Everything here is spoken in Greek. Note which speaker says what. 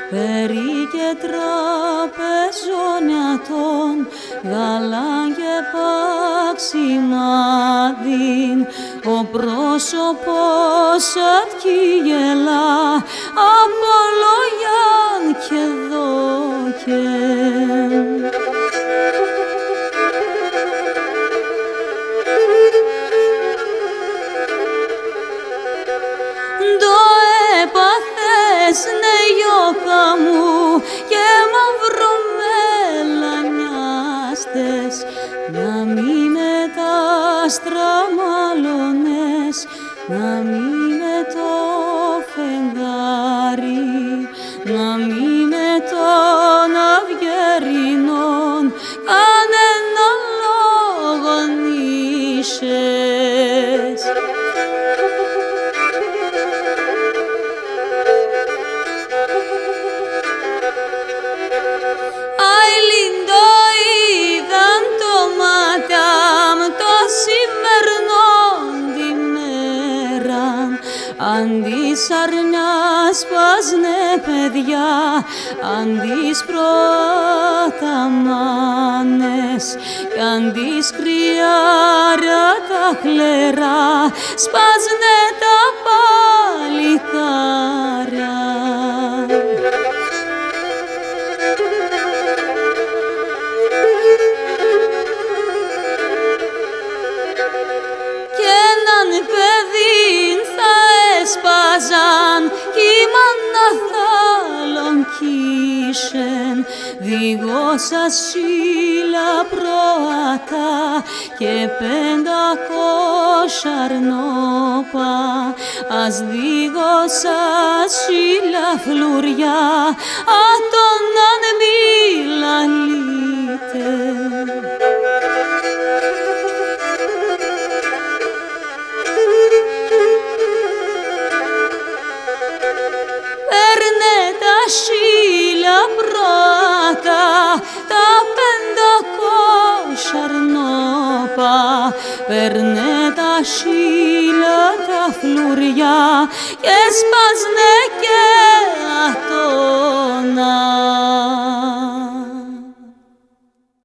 Speaker 1: Περί και τραπεζονιατών, γαλάν και παξιμάδιν, ο πρόσωπος ατκή γελά, από λόγιαν και δόκεν. Το έπαθες νεϊόκα μου και μαυρομελανιάστες, να μη με τα στραμμαλώνες, να μη με το φεγγάρι, να μη με τον αυγερινόν, κανένα λόγον είσες. Αν της αρνιάς σπάσνε παιδιά, αν της πρωταμάνες, κι αν της κρυάρα τα χλερά, σπάσνε τα παλικάρια. Κι έναν παιδίν θα έσπαζαν κι η μάνα θα λονκίσεν, διγώσας σύλλα προατά και 500 αρνόπα, ας διγώσας σύλλα φλουριά, ατον αν μη λαλείτε. Παίρνε τα σύλλα πρώτα, τα 500 αρνόπα, παίρνε τα σύλλα τα φλουριά και σπάσνε και